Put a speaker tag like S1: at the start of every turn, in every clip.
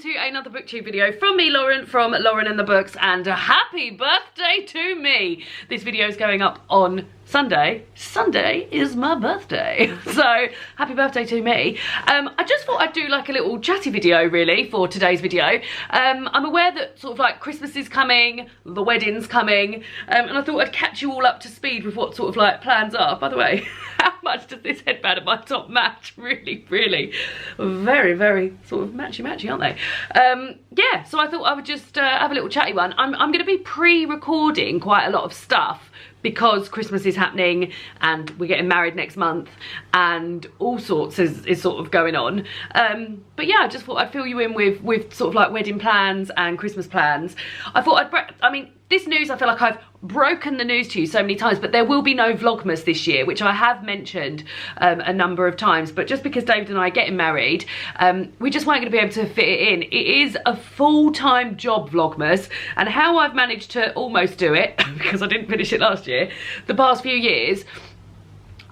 S1: to another booktube video from me, Lauren, from Lauren and the Books, and a happy birthday to me. This video is going up on Sunday. Sunday is my birthday, so happy birthday to me. I just thought I'd do like a little chatty video really for today's video. I'm aware that sort of like Christmas is coming, the wedding's coming, and I thought I'd catch you all up to speed with what sort of like plans are. By the way, how much does this headband and my top match? Really, really very, very sort of matchy, aren't they? Yeah, so I thought I would just have a little chatty one. I'm going to be pre-recording quite a lot of stuff because Christmas is happening and we're getting married next month and all sorts is sort of going on. But yeah, I just thought I'd fill you in with sort of like wedding plans and Christmas plans. I thought I mean, this news, I feel like I've broken the news to you so many times, but there will be no Vlogmas this year, which I have mentioned a number of times. But just because David and I are getting married, we just weren't going to be able to fit it in. It is a full-time job, Vlogmas, and how I've managed to almost do it, because I didn't finish it last year, the past few years,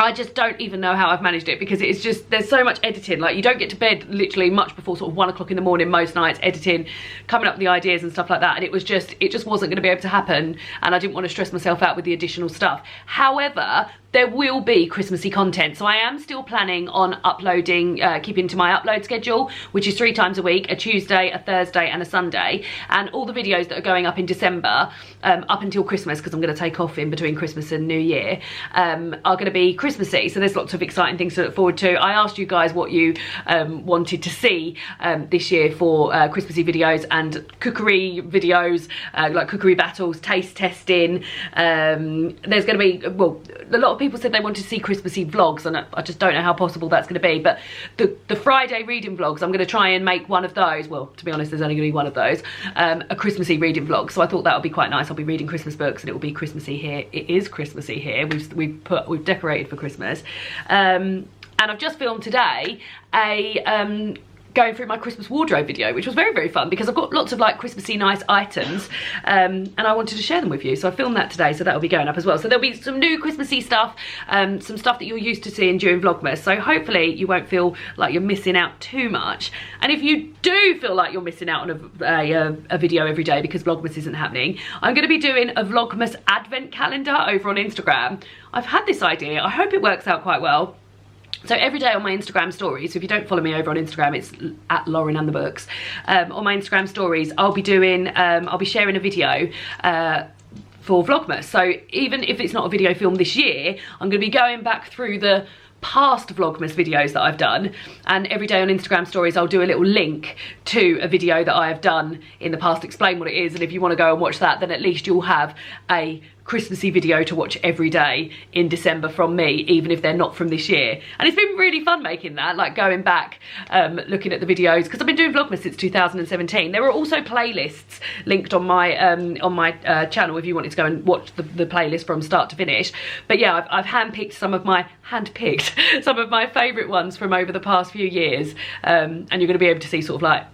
S1: I just don't even know how I've managed it, because it's just, there's so much editing. Like, you don't get to bed literally much before sort of 1 o'clock in the morning most nights, editing, coming up with the ideas and stuff like that, and it just wasn't going to be able to happen, and I didn't want to stress myself out with the additional stuff. However, there will be Christmassy content, so I am still planning on uploading, keeping to my upload schedule, which is 3 times a week, a Tuesday, a Thursday and a Sunday, and all the videos that are going up in December, up until Christmas, because I'm going to take off in between Christmas and New Year, are going to be Christmassy, so there's lots of exciting things to look forward to. I asked you guys what you wanted to see this year for Christmassy videos and cookery videos, like cookery battles, taste testing. There's going to be, well, a lot of people said they wanted to see Christmassy vlogs, and I just don't know how possible that's going to be, but the Friday reading vlogs, I'm going to try and make one of those. Well, to be honest, there's only going to be one of those, a Christmassy reading vlog, so I thought that would be quite nice. I'll be reading Christmas books and it will be Christmassy here. It is Christmassy here. We've decorated for Christmas, and I've just filmed today a going through my Christmas wardrobe video, which was very, very fun, because I've got lots of like Christmassy nice items, and I wanted to share them with you, so I filmed that today, so that'll be going up as well. So there'll be some new Christmassy stuff, some stuff that you're used to seeing during Vlogmas, so hopefully you won't feel like you're missing out too much. And if you do feel like you're missing out on a video every day because Vlogmas isn't happening, I'm going to be doing a Vlogmas advent calendar over on Instagram. I've had this idea, I hope it works out quite well. So every day on my Instagram stories, so if you don't follow me over on Instagram, it's at Lauren and the Books. On my Instagram stories, I'll be sharing a video for Vlogmas. So even if it's not a video filmed this year, I'm going to be going back through the past Vlogmas videos that I've done, and every day on Instagram stories I'll do a little link to a video that I have done in the past, explain what it is, and if you want to go and watch that, then at least you'll have a Christmassy video to watch every day in December from me, even if they're not from this year. And it's been really fun making that, like going back, looking at the videos, because I've been doing Vlogmas since 2017. There are also playlists linked on my channel if you wanted to go and watch the playlist from start to finish. But yeah, I've handpicked some of my favourite ones from over the past few years, and you're going to be able to see sort of like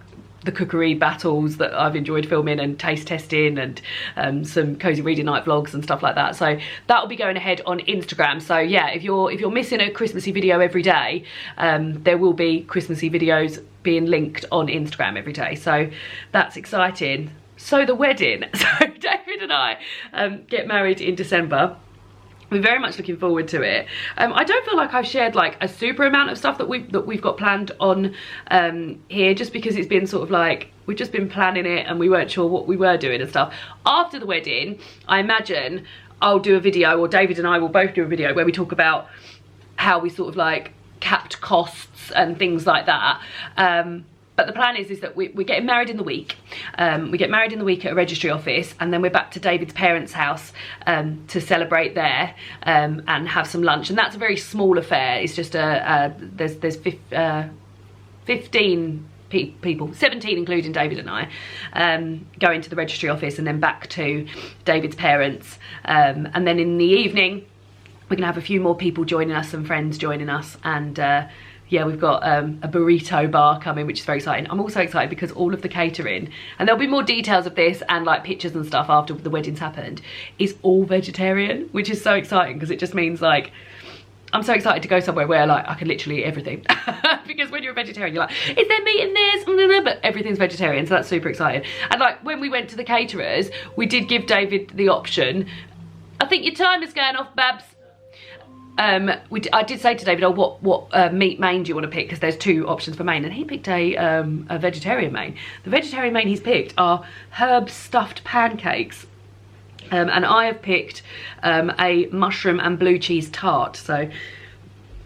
S1: the cookery battles that I've enjoyed filming, and taste testing, and some cozy reading night vlogs and stuff like that. So that'll be going ahead on Instagram. So yeah, if you're missing a Christmassy video every day, there will be Christmassy videos being linked on Instagram every day. So that's exciting. So the wedding. So David and I get married in December. We're very much looking forward to it. I don't feel like I've shared like a super amount of stuff that we've got planned on here, just because it's been sort of like we've just been planning it and we weren't sure what we were doing and stuff. After the wedding, I imagine I'll do a video, or David and I will both do a video where we talk about how we sort of like capped costs and things like that. But the plan is that we're getting married in the week. We get married in the week at a registry office, and then we're back to David's parents' house to celebrate there and have some lunch. And that's a very small affair. It's just there's 15 people, 17 including David and I, going to the registry office and then back to David's parents. And then in the evening, we're gonna have a few more people joining us, some friends joining us, and yeah, we've got a burrito bar coming, which is very exciting. I'm also excited because all of the catering, and there'll be more details of this and like pictures and stuff after the wedding's happened, is all vegetarian, which is so exciting because it just means like I'm so excited to go somewhere where like I can literally eat everything. Because when you're a vegetarian, you're like, is there meat in this? But everything's vegetarian, so that's super exciting. And like when we went to the caterers, we did give David the option. I think your time is going off, Babs. I did say to David, oh, what meat main do you want to pick? Because there's 2 options for main, and he picked a vegetarian main. The vegetarian main he's picked are herb stuffed pancakes. And I have picked a mushroom and blue cheese tart. So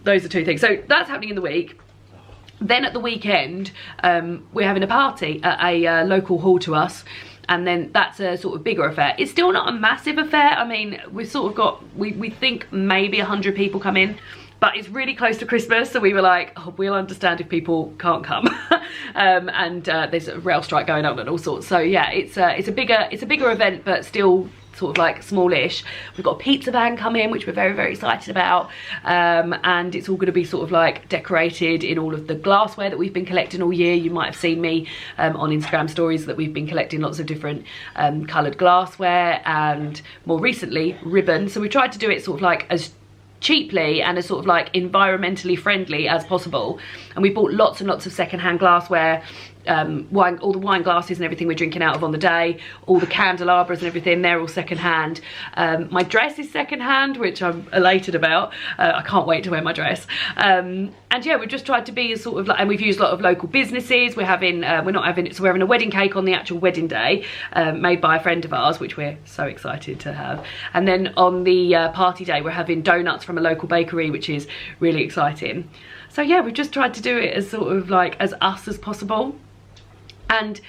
S1: those are 2 things. So that's happening in the week. Then at the weekend, we're having a party at a local hall to us. And then that's a sort of bigger affair. It's still not a massive affair. I mean, we've sort of got, we think maybe 100 people come in. But it's really close to Christmas, so we were like, oh, we'll understand if people can't come. And there's a rail strike going on and all sorts. So yeah, it's a bigger event, but still sort of like smallish. We've got a pizza van coming, which we're very, very excited about. And it's all going to be sort of like decorated in all of the glassware that we've been collecting all year. You might have seen me on Instagram stories that we've been collecting lots of different coloured glassware, and more recently ribbon. So we tried to do it sort of like as cheaply and as sort of like environmentally friendly as possible, and we bought lots and lots of secondhand glassware, all the wine glasses and everything we're drinking out of on the day, all the candelabras and everything, they're all secondhand. My dress is secondhand, which I'm elated about. I can't wait to wear my dress. And yeah, we've just tried to be as sort of like, and we've used a lot of local businesses. We're having, we're having a wedding cake on the actual wedding day, made by a friend of ours, which we're so excited to have. And then on the party day, we're having donuts from a local bakery, which is really exciting. So yeah, we've just tried to do it as sort of like as us as possible. And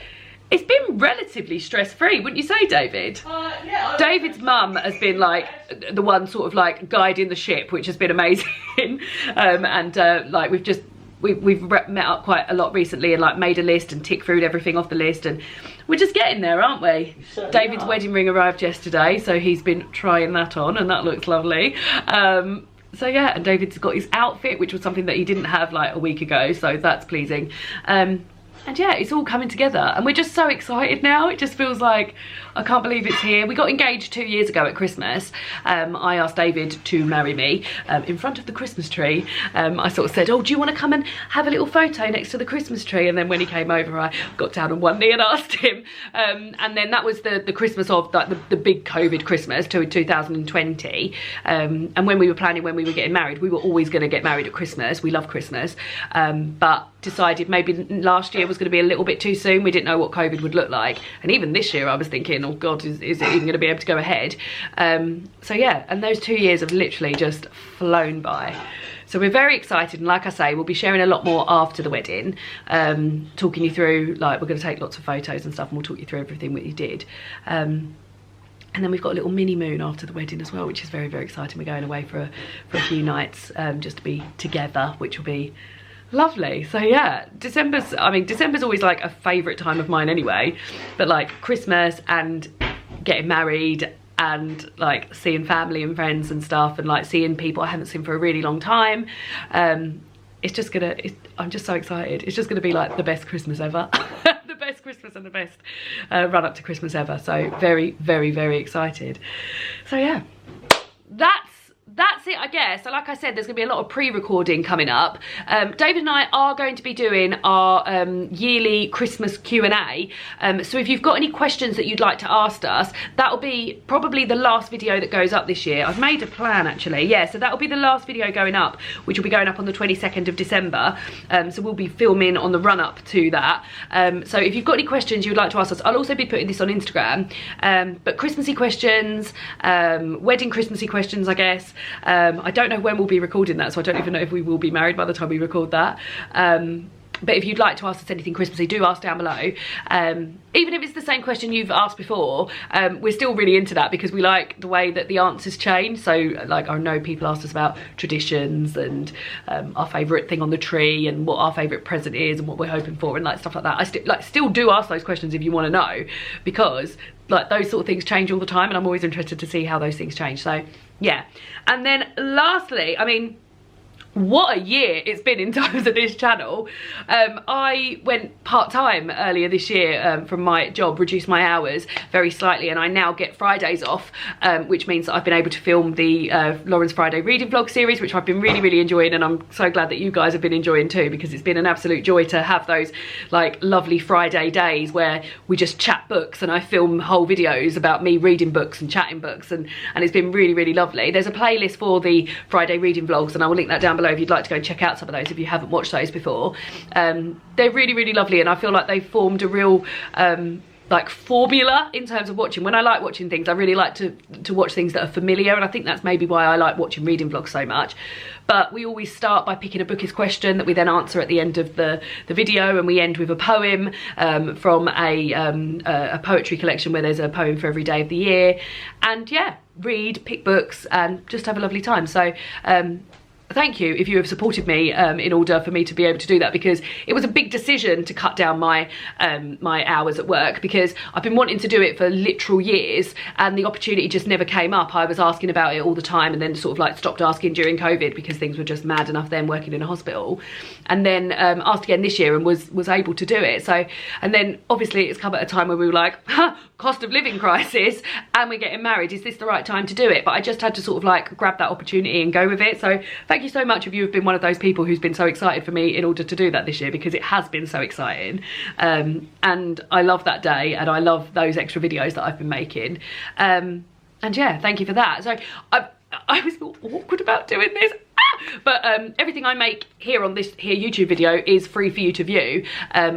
S1: it's been relatively stress-free, wouldn't you say, David? Yeah. David's mum has been like the one sort of like guiding the ship, which has been amazing. Like we've met up quite a lot recently and like made a list and ticked through everything off the list, and we're just getting there, aren't we? David's wedding ring arrived yesterday, so he's been trying that on, and that looks lovely. So yeah, and David's got his outfit, which was something that he didn't have like a week ago, so that's pleasing. And yeah, it's all coming together, and we're just so excited now. It just feels like, I can't believe it's here. We got engaged 2 years ago at Christmas. I asked David to marry me in front of the Christmas tree. I sort of said, oh, do you want to come and have a little photo next to the Christmas tree? And then when he came over, I got down on one knee and asked him. And then that was the Christmas of like the big COVID Christmas to 2020. And when we were planning when we were getting married, we were always going to get married at Christmas. We love Christmas. But decided maybe last year was going to be a little bit too soon. We didn't know what COVID would look like, and even this year I was thinking, oh god, is it even going to be able to go ahead? So yeah, and those 2 years have literally just flown by. So we're very excited, and like I say, we'll be sharing a lot more after the wedding, talking you through, like, we're going to take lots of photos and stuff, and we'll talk you through everything that you did. And then we've got a little mini moon after the wedding as well, which is very, very exciting. We're going away for a few nights just to be together, which will be lovely. So yeah, December's always like a favourite time of mine anyway, but like Christmas and getting married and like seeing family and friends and stuff, and like seeing people I haven't seen for a really long time, it's just gonna, I'm just so excited. It's just gonna be like the best Christmas ever. The best Christmas and the best run up to Christmas ever. So very, very, very excited. So yeah, that's it, I guess. So like I said, there's going to be a lot of pre-recording coming up. David and I are going to be doing our yearly Christmas Q&A. So if you've got any questions that you'd like to ask us, that'll be probably the last video that goes up this year. I've made a plan actually. Yeah, so that'll be the last video going up, which will be going up on the 22nd of December. So we'll be filming on the run up to that. So if you've got any questions you'd like to ask us, I'll also be putting this on Instagram. But Christmassy questions, wedding Christmassy questions, I guess. I don't know when we'll be recording that, so I don't even know if we will be married by the time we record that. But if you'd like to ask us anything Christmassy, do ask down below. Even if it's the same question you've asked before, we're still really into that because we like the way that the answers change. So like, I know people asked us about traditions and our favourite thing on the tree and what our favourite present is and what we're hoping for and like stuff like that. I still do ask those questions if you want to know, because like those sort of things change all the time, and I'm always interested to see how those things change. So yeah. And then lastly, I mean, what a year it's been in terms of this channel. I went part-time earlier this year from my job, reduced my hours very slightly, and I now get Fridays off, which means that I've been able to film the Lauren's Friday reading vlog series, which I've been really enjoying, and I'm so glad that you guys have been enjoying too, because it's been an absolute joy to have those like lovely Friday days where we just chat books and I film whole videos about me reading books and chatting books, and it's been really lovely. There's a playlist for the Friday reading vlogs, and I will link that down below if you'd like to go and check out some of those if you haven't watched those before. They're really lovely, and I feel like they've formed a real like formula in terms of watching. When I like watching things, I really like to watch things that are familiar, and I think that's maybe why I like watching reading vlogs so much. But we always start by picking a bookish question that we then answer at the end of the video, and we end with a poem from a poetry collection where there's a poem for every day of the year. And yeah, read, pick books, and just have a lovely time. So thank you if you have supported me in order for me to be able to do that, because it was a big decision to cut down my my hours at work, because I've been wanting to do it for literal years and the opportunity just never came up. I was asking about it all the time, and then sort of like stopped asking during COVID because things were just mad enough then working in a hospital, and then asked again this year and was able to do it. So, and then obviously it's come at a time where we were like, cost of living crisis, and we're getting married, is this the right time to do it? But I just had to sort of like grab that opportunity and go with it. So thank you so much if you have been one of those people who's been so excited for me in order to do that this year, because it has been so exciting, and I love that day, and I love those extra videos that I've been making, and yeah, thank you for that. So I was awkward about doing this, but everything I make here on this YouTube video is free for you to view,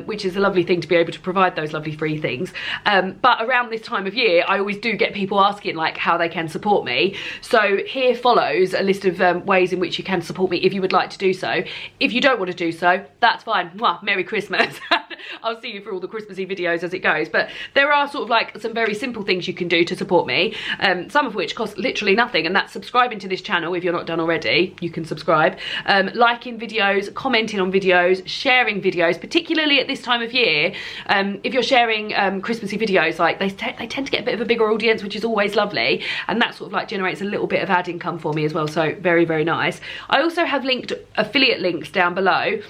S1: which is a lovely thing to be able to provide those lovely free things. But around this time of year, I always do get people asking like how they can support me. So here follows a list of ways in which you can support me if you would like to do so. If you don't want to do so, that's fine. Mwah, Merry Christmas. I'll see you through all the Christmassy videos as it goes. But there are sort of like some very simple things you can do to support me, some of which cost literally nothing, and that's subscribing to this channel if you're not done already. You can subscribe, liking videos, commenting on videos, sharing videos, particularly at this time of year. If you're sharing Christmassy videos, like they tend to get a bit of a bigger audience, which is always lovely, and that sort of like generates a little bit of ad income for me as well, so very nice. I also have linked affiliate links down below.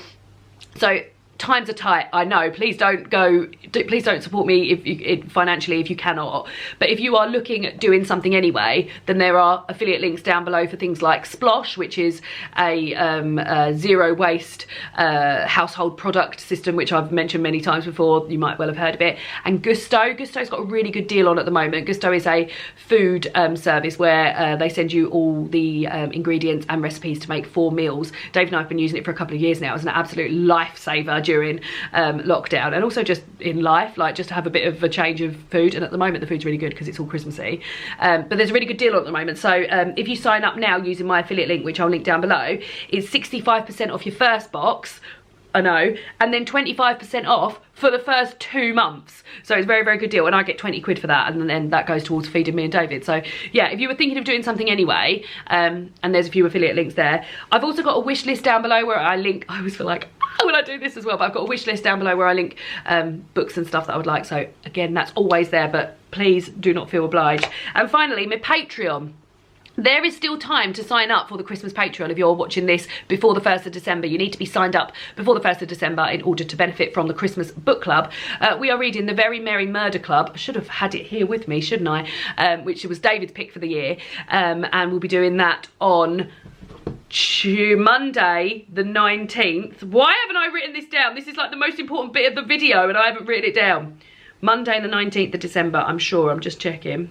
S1: So times are tight, I know. Please don't support me if financially if you cannot, but if you are looking at doing something anyway, then there are affiliate links down below for things like Splosh, which is a zero waste household product system, which I've mentioned many times before. You might well have heard of it. And Gousto. Gousto's got a really good deal on at the moment. Gousto is a food service where they send you all the ingredients and recipes to make 4 meals. Dave and I have been using it for a couple of years now. It's an absolute lifesaver during lockdown, and also just in life, like just to have a bit of a change of food. And at the moment the food's really good because it's all Christmassy, but there's a really good deal on at the moment. So if you sign up now using my affiliate link, which I'll link down below, it's 65% off your first box, I know, and then 25% off for the first 2 months. So it's a very good deal, and I get 20 quid for that, and then that goes towards feeding me and David. So yeah, if you were thinking of doing something anyway, and there's a few affiliate links there. I've also got a wish list down below where I link, I always feel like, oh, will I do this as well? But I've got a wish list down below where I link books and stuff that I would like. So again, that's always there, but please do not feel obliged. And finally, my Patreon. There is still time to sign up for the Christmas Patreon if you're watching this before the 1st of December. You need to be signed up before the 1st of December in order to benefit from the Christmas book club. We are reading The Very Merry Murder Club. I should have had it here with me, shouldn't I? Which was David's pick for the year. And we'll be doing that on Monday the 19th. Why haven't I written this down? This is like the most important bit of the video and I haven't written it down. Monday the 19th of December, I'm sure. I'm just checking.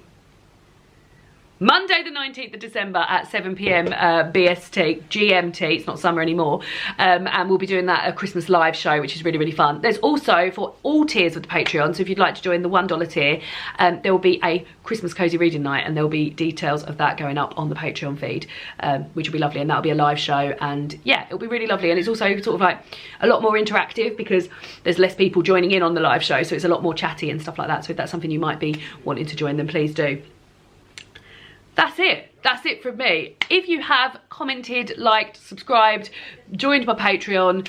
S1: Monday the 19th of December at 7 PM BST, GMT, it's not summer anymore, and we'll be doing that a Christmas live show, which is really fun. There's also, for all tiers of the Patreon, so if you'd like to join the $1 tier, there will be a Christmas cozy reading night, and there'll be details of that going up on the Patreon feed, which will be lovely, and that'll be a live show, and yeah, it'll be really lovely. And it's also sort of like a lot more interactive because there's less people joining in on the live show, so it's a lot more chatty and stuff like that. So if that's something you might be wanting to join, then please do. That's it from me. If you have commented, liked, subscribed, joined my Patreon,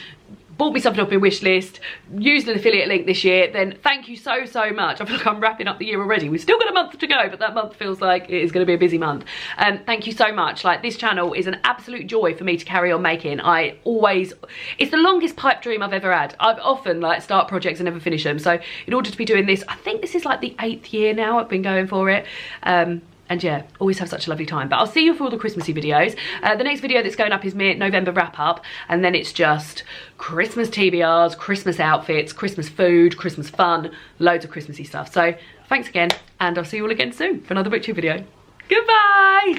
S1: bought me something off my wish list, used an affiliate link this year, then thank you so, so much. I feel like I'm wrapping up the year already. We've still got a month to go, but that month feels like it is going to be a busy month. Thank you so much. Like, this channel is an absolute joy for me to carry on making. It's the longest pipe dream I've ever had. I've often like start projects and never finish them. So in order to be doing this, I think this is like the 8th year now I've been going for it. And yeah, always have such a lovely time. But I'll see you for all the Christmassy videos. The next video that's going up is my November wrap up. And then it's just Christmas TBRs, Christmas outfits, Christmas food, Christmas fun, loads of Christmassy stuff. So thanks again. And I'll see you all again soon for another booktube video. Goodbye.